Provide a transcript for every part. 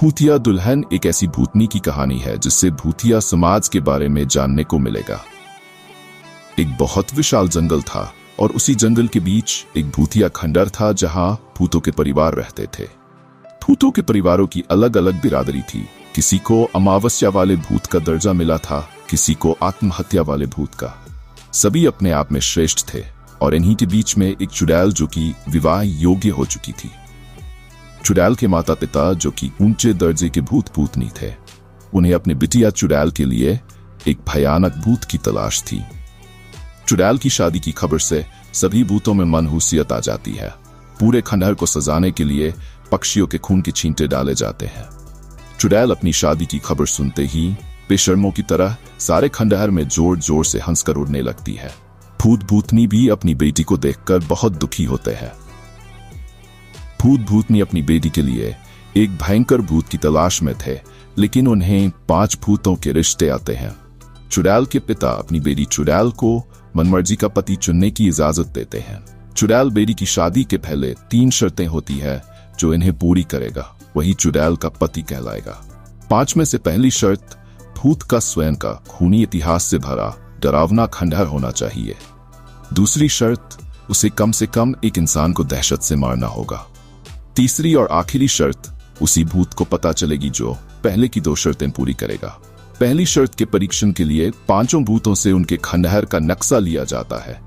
भूतिया दुल्हन एक ऐसी भूतनी की कहानी है जिससे भूतिया समाज के बारे में जानने को मिलेगा। एक बहुत विशाल जंगल था और उसी जंगल के बीच एक भूतिया खंडर था जहां भूतों के परिवार रहते थे। भूतों के परिवारों की अलग अलग बिरादरी थी। किसी को अमावस्या वाले भूत का दर्जा मिला था, किसी को आत्महत्या वाले भूत का। सभी अपने आप में श्रेष्ठ थे और इन्हीं के बीच में एक चुड़ैल जो कि विवाह योग्य हो चुकी थी। चुड़ैल के माता पिता जो कि ऊंचे दर्जे के भूत भूतनी थे, उन्हें अपने बिटिया चुड़ैल के लिए एक भयानक भूत की तलाश थी। चुड़ैल की शादी की खबर से सभी भूतों में मनहूसियत आ जाती है। पूरे खंडहर को सजाने के लिए पक्षियों के खून के छींटे डाले जाते हैं। चुड़ैल अपनी शादी की खबर सुनते ही बेशर्मों की तरह सारे खंडहर में जोर जोर से हंसकर उड़ने लगती है। भूत भूतनी भी अपनी बेटी को देखकर बहुत दुखी होते हैं। भूत भूतनी अपनी बेटी के लिए एक भयंकर भूत की तलाश में थे, लेकिन उन्हें 5 भूतों के रिश्ते आते हैं। चुड़ैल के पिता अपनी बेटी चुड़ैल को मनमर्जी का पति चुनने की इजाजत देते हैं। चुड़ैल बेटी की शादी के पहले 3 शर्तें होती है जो इन्हें पूरी करेगा, वही चुड़ैल का पति कहलाएगा। 5 में से पहली शर्त, भूत का स्वयं का खूनी इतिहास से भरा डरावना खंडहर होना चाहिए। दूसरी शर्त, उसे कम से कम एक इंसान को दहशत से मारना होगा। तीसरी और आखिरी शर्त, उसी भूत को पता चलेगी जो पहले की 2 शर्तें पूरी करेगा। पहली शर्त के परीक्षण के लिए 5 भूतों से उनके खंडहर का नक्शा लिया जाता है,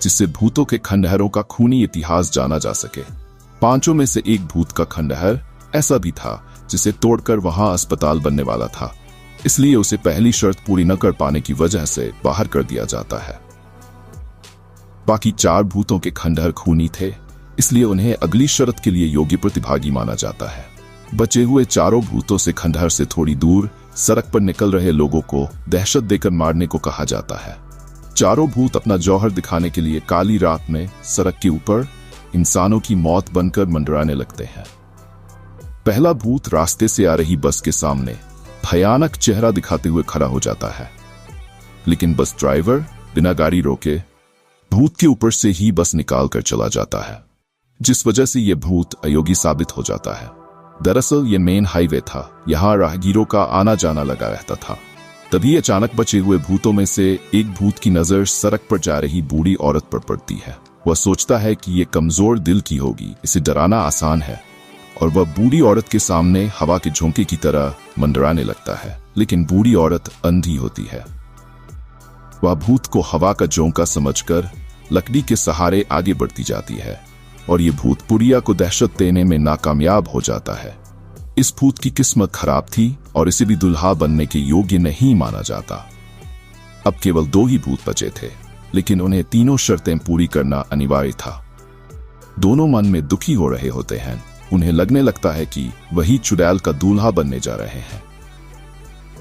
जिससे भूतों के खंडहरों का खूनी इतिहास जाना जा सके। 5 में से एक भूत का खंडहर ऐसा भी था जिसे तोड़कर वहां अस्पताल बनने वाला था, इसलिए उसे पहली शर्त पूरी न कर पाने की वजह से बाहर कर दिया जाता है। बाकी 4 भूतों के खंडहर खूनी थे, इसलिए उन्हें अगली शर्त के लिए योग्य प्रतिभागी माना जाता है। बचे हुए 4 भूतों से खंडहर से थोड़ी दूर सड़क पर निकल रहे लोगों को दहशत देकर मारने को कहा जाता है। 4 भूत अपना जौहर दिखाने के लिए काली रात में सड़क के ऊपर इंसानों की मौत बनकर मंडराने लगते हैं। पहला भूत रास्ते से आ रही बस के सामने भयानक चेहरा दिखाते हुए खड़ा हो जाता है, लेकिन बस ड्राइवर बिना गाड़ी रोके भूत के ऊपर से ही बस निकाल कर चला जाता है, जिस वजह से यह भूत अयोग्य साबित हो जाता है। दरअसल यह मेन हाईवे था, यहाँ राहगीरों का आना जाना लगा रहता था। तभी अचानक बचे हुए भूतों में से एक भूत की नजर सड़क पर जा रही बूढ़ी औरत पर पड़ती है। वह सोचता है कि ये कमजोर दिल की होगी, इसे डराना आसान है, और वह बूढ़ी औरत के सामने हवा के झोंके की तरह मंडराने लगता है। लेकिन बूढ़ी औरत अंधी होती है। वह भूत को हवा का झोंका समझकर लकड़ी के सहारे आगे बढ़ती जाती है और ये भूत बुढ़िया को दहशत देने में नाकामयाब हो जाता है। इस भूत की किस्मत खराब थी और इसे भी दुल्हा बनने के योग्य नहीं माना जाता। अब केवल 2 ही भूत बचे थे, लेकिन उन्हें तीनों शर्तें पूरी करना अनिवार्य था। दोनों मन में दुखी हो रहे होते हैं। उन्हें लगने लगता है कि वही चुड़ैल का दूल्हा बनने जा रहे हैं।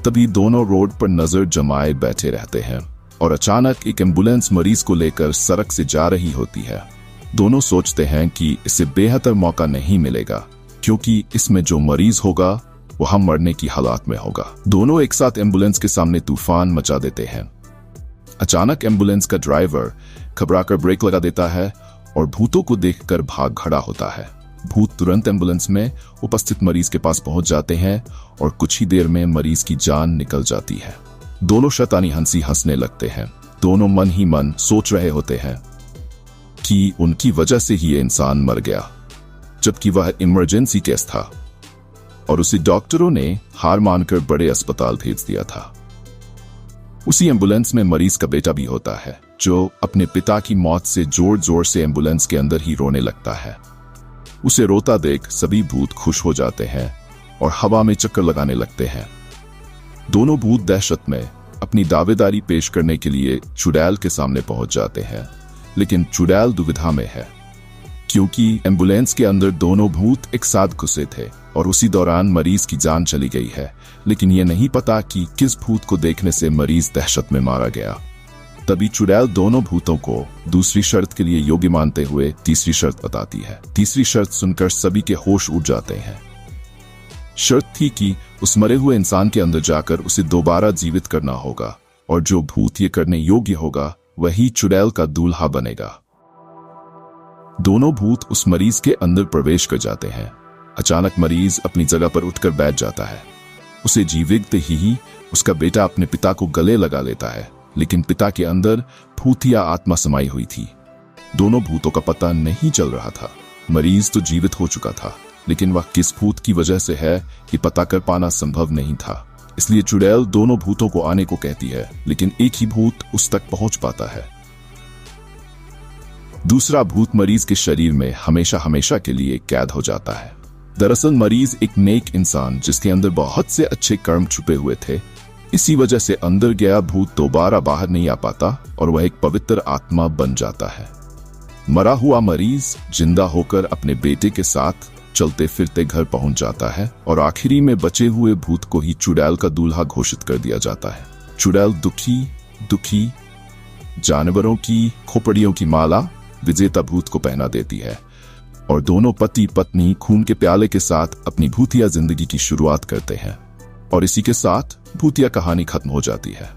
तभी दोनों रोड पर नजर जमाए बैठे रहते हैं और अचानक एक एम्बुलेंस मरीज को लेकर सड़क से जा रही होती है। दोनों सोचते हैं कि इसे बेहतर मौका नहीं मिलेगा, क्योंकि इसमें जो मरीज होगा वह मरने की हालात में होगा। दोनों एक साथ एम्बुलेंस के सामने तूफान मचा देते हैं। अचानक एम्बुलेंस का ड्राइवर घबराकर ब्रेक लगा देता है और भूतों को देखकर भाग खड़ा होता है। भूत तुरंत एम्बुलेंस में उपस्थित मरीज के पास पहुंच जाते हैं और कुछ ही देर में मरीज की जान निकल जाती है। दोनों शैतानी हंसी हंसने लगते हैं। दोनों मन ही मन सोच रहे होते हैं कि उनकी वजह से ही ये इंसान मर गया, जबकि वह इमरजेंसी केस था और उसे डॉक्टरों ने हार मानकर बड़े अस्पताल भेज दिया था। उसी एम्बुलेंस में मरीज का बेटा भी होता है, जो अपने पिता की मौत से जोर जोर से एम्बुलेंस के अंदर ही रोने लगता है। उसे रोता देख सभी भूत खुश हो जाते हैं और हवा में चक्कर लगाने लगते हैं। दोनों भूत दहशत में अपनी दावेदारी पेश करने के लिए चुड़ैल के सामने पहुंच जाते हैं, लेकिन चुड़ैल दुविधा में है, क्योंकि एम्बुलेंस के अंदर दोनों भूत एक साथ घुसे थे और उसी दौरान मरीज की जान चली गई है, लेकिन यह नहीं पता कि किस भूत को देखने से मरीज दहशत में मारा गया। तभी चुड़ैल दोनों भूतों को दूसरी शर्त के लिए योग्य मानते हुए तीसरी शर्त बताती है। तीसरी शर्त सुनकर सभी के होश उड़ जाते हैं। शर्त थी कि उस मरे हुए इंसान के अंदर जाकर उसे दोबारा जीवित करना होगा और जो भूत ये करने योग्य होगा वही चुड़ैल का दूल्हा बनेगा। दोनों भूत उस मरीज के अंदर प्रवेश कर जाते हैं अचानक मरीज अपनी जगह पर उठकर बैठ जाता है। उसे जीवित ही उसका बेटा अपने पिता को गले लगा लेता है, लेकिन पिता के अंदर भूतिया आत्मा समाई हुई थी। दोनों भूतों का पता नहीं चल रहा था। मरीज तो जीवित हो चुका था, लेकिन वह किस भूत की वजह से है ये पता कर पाना संभव नहीं था। इसलिए चुड़ैल दोनों भूतों को आने को कहती है, लेकिन एक ही भूत उस तक पहुंच पाता है। दूसरा भूत मरीज के शरीर में हमेशा हमेशा के लिए कैद हो जाता है। दरअसल मरीज एक नेक इंसान जिसके अंदर बहुत से अच्छे कर्म छुपे हुए थे। इसी वजह से अंदर गया भूत दोबारा बाहर नहीं आ पाता और वह एक पवित्र आत्मा बन जाता है। मरा हुआ मरीज जिंदा होकर अपने बेटे के साथ चलते फिरते घर पहुंच जाता है और आखिरी में बचे हुए भूत को ही चुड़ैल का दूल्हा घोषित कर दिया जाता है। चुड़ैल दुखी जानवरों की खोपड़ियों की माला विजेता भूत को पहना देती है और दोनों पति पत्नी खून के प्याले के साथ अपनी भूतिया जिंदगी की शुरुआत करते हैं। और इसी के साथ भूतिया कहानी खत्म हो जाती है।